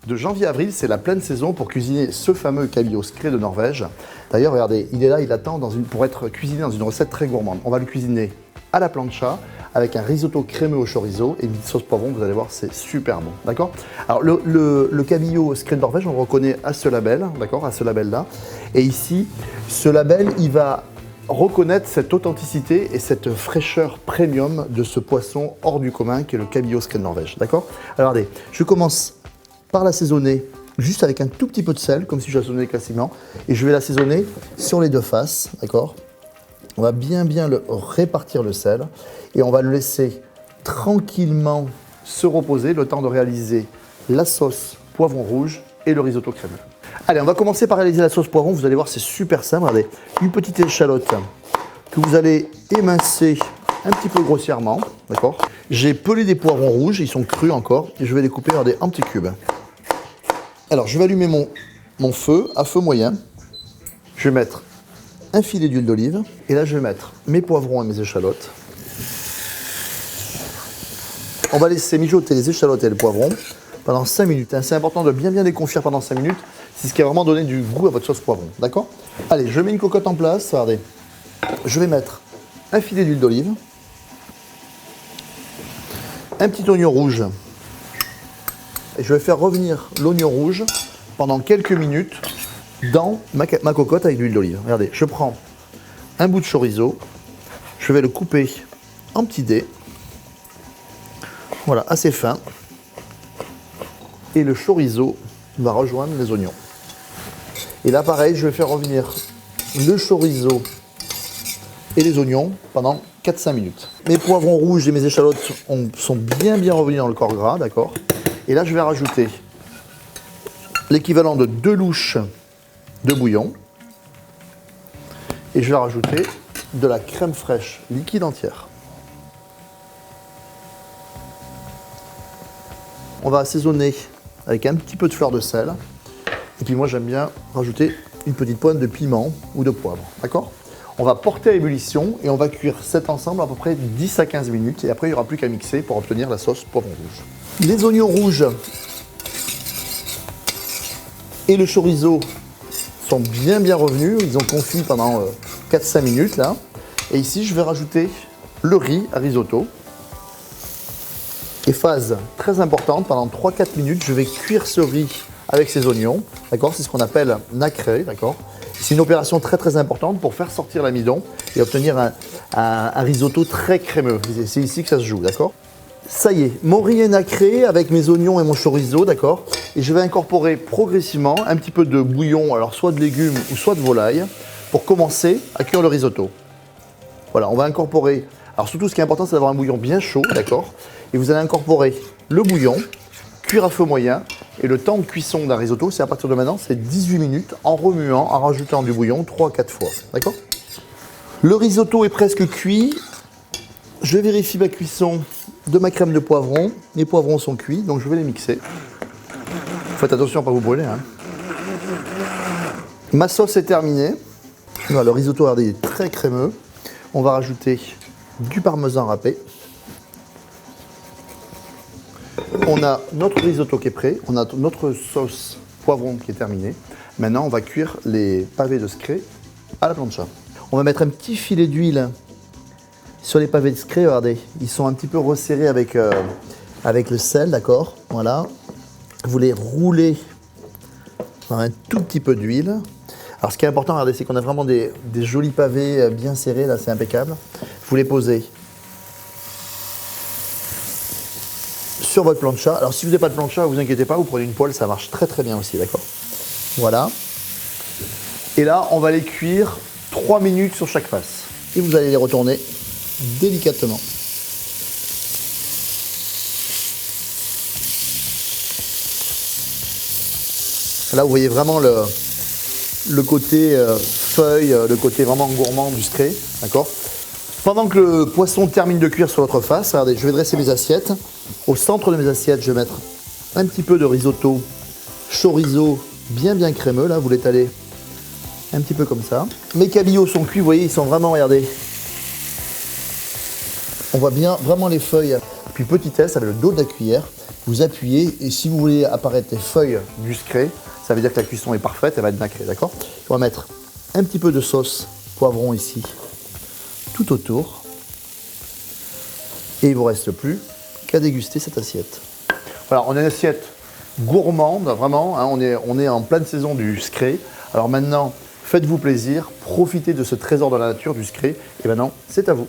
De janvier à avril, c'est la pleine saison pour cuisiner ce fameux cabillaud scré de Norvège. D'ailleurs, regardez, il est là, il attend pour être cuisiné dans une recette très gourmande. On va le cuisiner à la plancha avec un risotto crémeux au chorizo et une sauce poivron, vous allez voir, c'est super bon, d'accord? Alors, le cabillaud scré de Norvège, on le reconnaît à ce label, d'accord, à ce label-là. Et ici, ce label, il va reconnaître cette authenticité et cette fraîcheur premium de ce poisson hors du commun qui est le cabillaud scré de Norvège, d'accord? Alors, regardez, je commence par l'assaisonner juste avec un tout petit peu de sel, comme si je l'assaisonnais classiquement, et je vais l'assaisonner sur les deux faces, d'accord? On va bien le répartir le sel et on va le laisser tranquillement se reposer le temps de réaliser la sauce poivron rouge et le risotto crémeux. Allez, on va commencer par réaliser la sauce poivron, vous allez voir c'est super simple, regardez, une petite échalote que vous allez émincer un petit peu grossièrement, d'accord? J'ai pelé des poivrons rouges, ils sont crus encore, et je vais les couper, regardez, en petits cubes. Alors, je vais allumer mon feu à feu moyen. Je vais mettre un filet d'huile d'olive. Et là, je vais mettre mes poivrons et mes échalotes. On va laisser mijoter les échalotes et les poivrons pendant 5 minutes. C'est important de bien les confire pendant 5 minutes. C'est ce qui va vraiment donner du goût à votre sauce poivron. D'accord? Allez, je mets une cocotte en place. Regardez. Je vais mettre un filet d'huile d'olive. Un petit oignon rouge. Et je vais faire revenir l'oignon rouge pendant quelques minutes dans ma cocotte avec de l'huile d'olive. Regardez, je prends un bout de chorizo, je vais le couper en petits dés, voilà, assez fin, et le chorizo va rejoindre les oignons. Et là, pareil, je vais faire revenir le chorizo et les oignons pendant 4-5 minutes. Mes poivrons rouges et mes échalotes sont bien revenus dans le corps gras, d'accord? Et là, je vais rajouter l'équivalent de 2 louches de bouillon. Et je vais rajouter de la crème fraîche liquide entière. On va assaisonner avec un petit peu de fleur de sel. Et puis moi, j'aime bien rajouter une petite pointe de piment ou de poivre. D'accord? On va porter à ébullition et on va cuire cet ensemble à peu près 10 à 15 minutes. Et après, il n'y aura plus qu'à mixer pour obtenir la sauce poivron rouge. Les oignons rouges et le chorizo sont bien revenus. Ils ont confit pendant 4-5 minutes là. Et ici, je vais rajouter le riz à risotto. Et phase très importante, pendant 3-4 minutes, je vais cuire ce riz avec ces oignons. D'accord? C'est ce qu'on appelle nacré. D'accord? C'est une opération très importante pour faire sortir l'amidon et obtenir un risotto très crémeux. C'est ici que ça se joue. D'accord? Ça y est, mon riz est nacré avec mes oignons et mon chorizo, d'accord? Et je vais incorporer progressivement un petit peu de bouillon, alors soit de légumes ou soit de volaille, pour commencer à cuire le risotto. Voilà, on va incorporer, alors surtout ce qui est important, c'est d'avoir un bouillon bien chaud, d'accord? Et vous allez incorporer le bouillon, cuire à feu moyen, et le temps de cuisson d'un risotto, c'est à partir de maintenant, c'est 18 minutes, en remuant, en rajoutant du bouillon 3 à 4 fois, d'accord? Le risotto est presque cuit. Je vérifie ma cuisson de ma crème de poivron. Les poivrons sont cuits, donc je vais les mixer. Faites attention à ne pas vous brûler. Hein. Ma sauce est terminée. Voilà, le risotto regardez, est très crémeux. On va rajouter du parmesan râpé. On a notre risotto qui est prêt. On a notre sauce poivron qui est terminée. Maintenant, on va cuire les pavés de scré à la plancha. On va mettre un petit filet d'huile sur les pavés de scré, regardez, ils sont un petit peu resserrés avec le sel, d'accord? Voilà. Vous les roulez dans un tout petit peu d'huile. Alors ce qui est important, regardez, c'est qu'on a vraiment des jolis pavés bien serrés, là c'est impeccable. Vous les posez sur votre plancha. Alors si vous n'avez pas de plancha, vous inquiétez pas, vous prenez une poêle, ça marche très bien aussi, d'accord? Voilà. Et là, on va les cuire 3 minutes sur chaque face. Et vous allez les retourner délicatement. Là, vous voyez vraiment le côté feuille, le côté vraiment gourmand du scré, d'accord? Pendant que le poisson termine de cuire sur l'autre face, regardez, je vais dresser mes assiettes. Au centre de mes assiettes, je vais mettre un petit peu de risotto, chorizo bien crémeux. Là, vous l'étalez un petit peu comme ça. Mes cabillauds sont cuits, vous voyez, ils sont vraiment, regardez. On voit bien vraiment les feuilles. Puis petitesse avec le dos de la cuillère, vous appuyez et si vous voulez apparaître les feuilles du Scré, ça veut dire que la cuisson est parfaite, elle va être nacrée, d'accord? On va mettre un petit peu de sauce poivron ici, tout autour. Et il ne vous reste plus qu'à déguster cette assiette. Voilà, on a une assiette gourmande, vraiment, hein, on est en pleine saison du Scré. Alors maintenant, faites-vous plaisir, profitez de ce trésor de la nature du Scré. Et maintenant, c'est à vous.